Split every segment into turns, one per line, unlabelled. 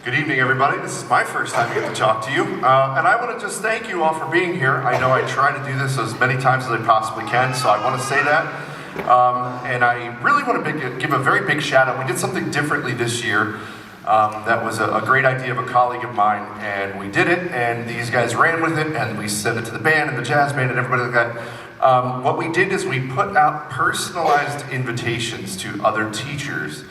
Good evening, everybody. This is my first time to get to talk to you, and I want to just thank you all for being here. I know I try to do this as many times as I possibly can, so I want to say that. And I really want to give a very big shout out. We did something differently this year. That was a great idea of a colleague of mine, and we did it, and these guys ran with it, and we sent it to the band and the jazz band and everybody like that. What we did is we put out personalized invitations to other teachers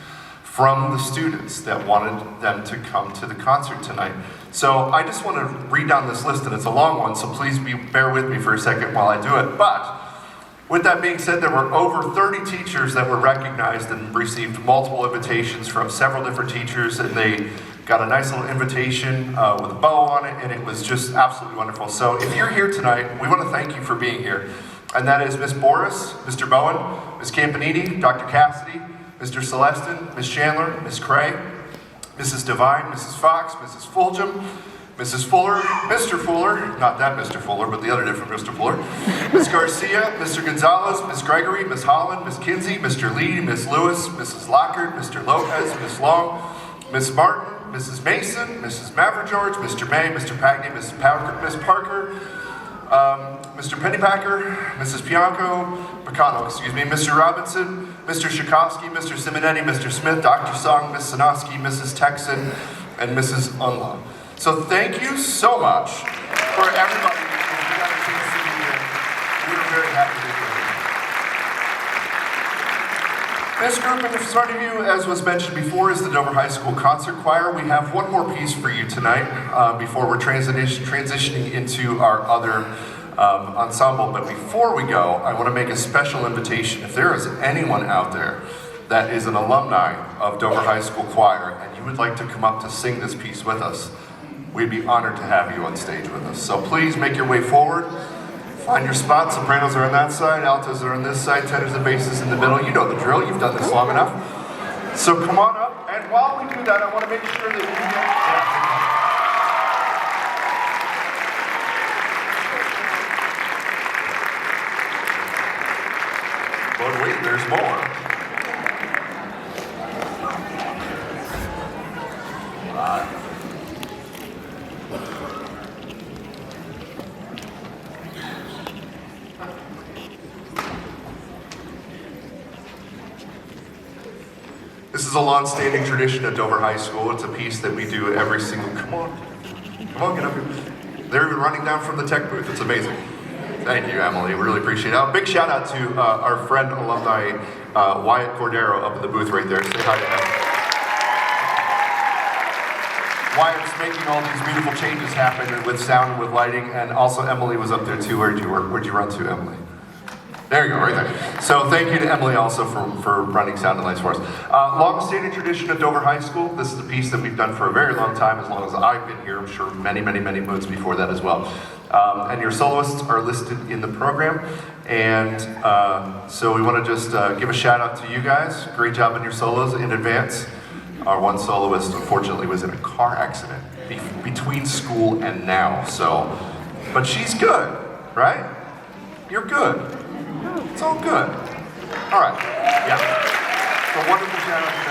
from the students that wanted them to come to the concert tonight. So I just want to read down this list, and it's a long one, so please bear with me for a second while I do it. But with that being said, there were over 30 teachers that were recognized and received multiple invitations from several different teachers, and they got a nice little invitation with a bow on it, and it was just absolutely wonderful. So if you're here tonight, we want to thank you for being here. And that is Miss Boris, Mr. Bowen, Miss Campanini, Dr. Cassidy, Mr. Celestin, Miss Chandler, Miss Cray, Mrs. Devine, Mrs. Fox, Mrs. Fulgham, Mrs. Fuller, Mr. Fuller, not that Mr. Fuller, but the other different Mr. Fuller, Miss Garcia, Mr. Gonzalez, Miss Gregory, Miss Holland, Miss Kinsey, Mr. Lee, Miss Lewis, Mrs. Lockard, Mr. Lopez, Miss Long, Miss Martin, Mrs. Mason, Mrs. Mavergeorge, Mr. May, Mr. Pagney, Miss Parker, Mr. Pennypacker, Mrs. Picano, Mr. Robinson, Mr. Shikowski, Mr. Simonetti, Mr. Smith, Dr. Song, Miss Sanoski, Mrs. Texan, and Mrs. Unlaw. So thank you so much for everybody who got a chance to be here. We're very happy to be here. This group in front of you, as was mentioned before, is the Dover High School Concert Choir. We have one more piece for you tonight before we're transitioning into our other ensemble. But before we go, I want to make a special invitation. If there is anyone out there that is an alumni of Dover High School Choir and you would like to come up to sing this piece with us, we'd be honored to have you on stage with us. So please make your way forward. Find your spot. Sopranos are on that side, altos are on this side, tenors and basses in the middle. You know the drill. You've done this long enough. So come on up. And while we do that, I want to make sure that you get... But wait, there's more. This is a long-standing tradition at Dover High School. It's a piece that we do every single... Come on, get up here. They're even running down from the tech booth. It's amazing. Thank you, Emily. We really appreciate it. Big shout out to our friend, alumni, Wyatt Cordero up in the booth right there. Say hi to him. Wyatt's making all these beautiful changes happen with sound and with lighting, and also Emily was up there too. Where'd you work? Where'd you run to, Emily? There you go, right there. So thank you to Emily also for running sound and lights for us. Long-standing tradition at Dover High School. This is a piece that we've done for a very long time, as long as I've been here. I'm sure many moons before that as well. And your soloists are listed in the program. And so we want to just give a shout out to you guys. Great job on your solos in advance. Our one soloist, unfortunately, was in a car accident between school and now. So, but she's good, right? You're good. It's all good. All right. Yeah. So wonderful shout out to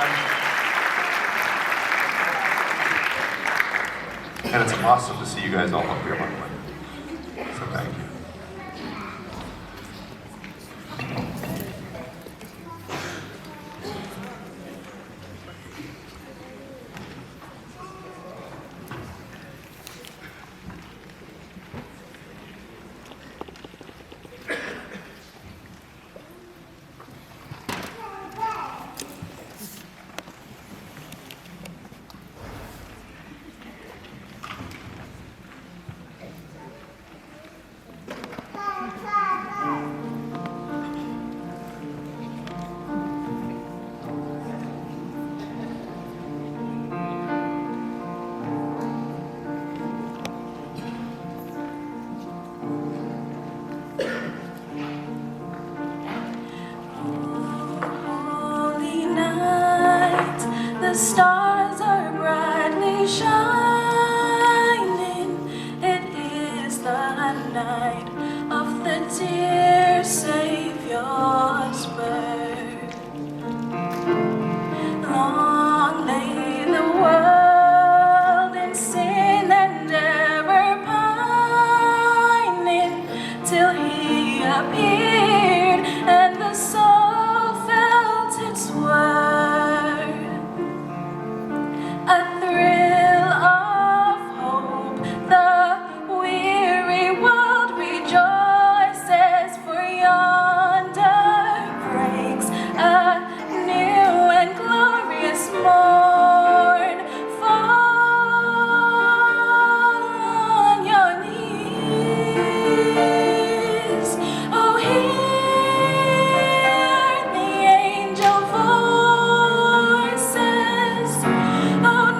them. And it's awesome to see you guys all up here, by the way. So thank you.
appeared, and the soul felt its worth. A thrill of hope, the weary world rejoices, for yonder breaks a new and glorious morn. Fall on your knees, oh, hear the angel voices, oh,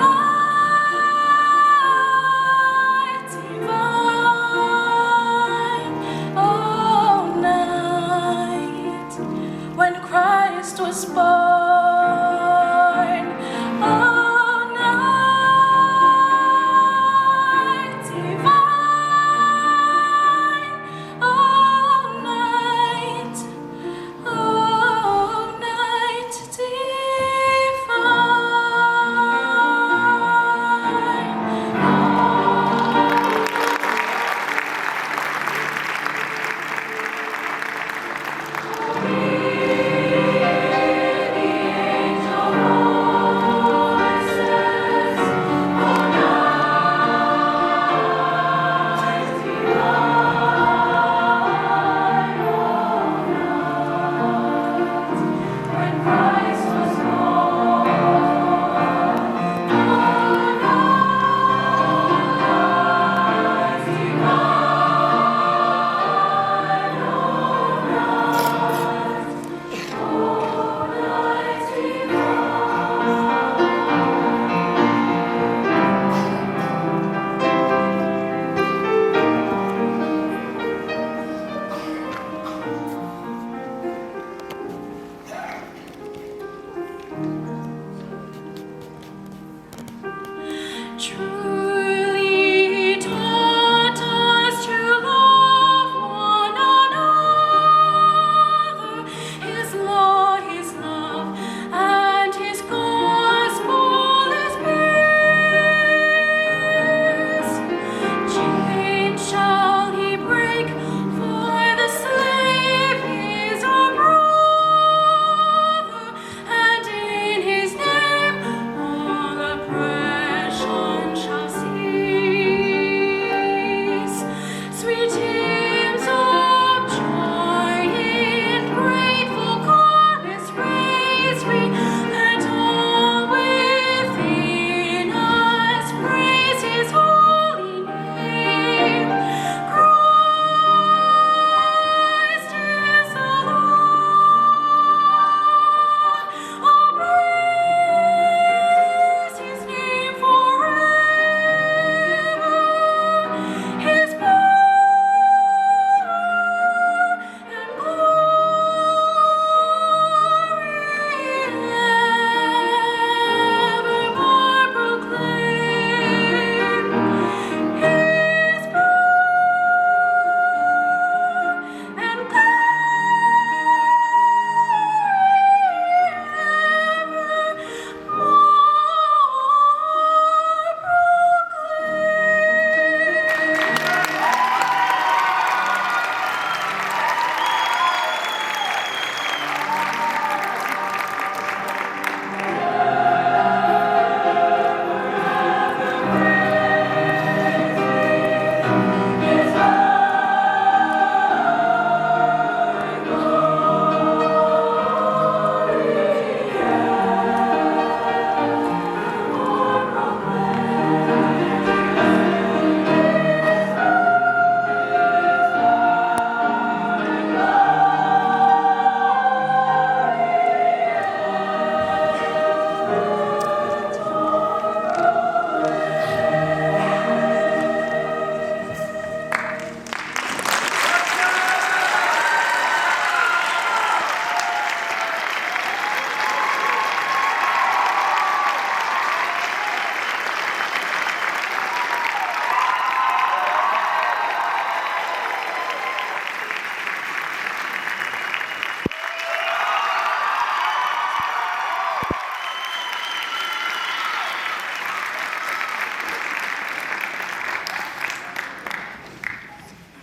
night divine, oh, night when Christ was born, oh, night divine, oh, night divine.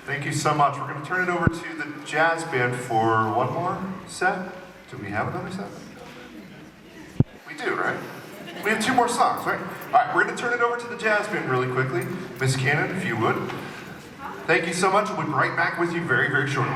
Thank you so much. We're going to turn it over to the jazz band for one more set. Do we have another set? We do, right? We have 2 more songs, right? All right, we're going to turn it over to the jazz band really quickly. Miss Cannon, if you would. Thank you so much. We'll be right back with you very, very shortly.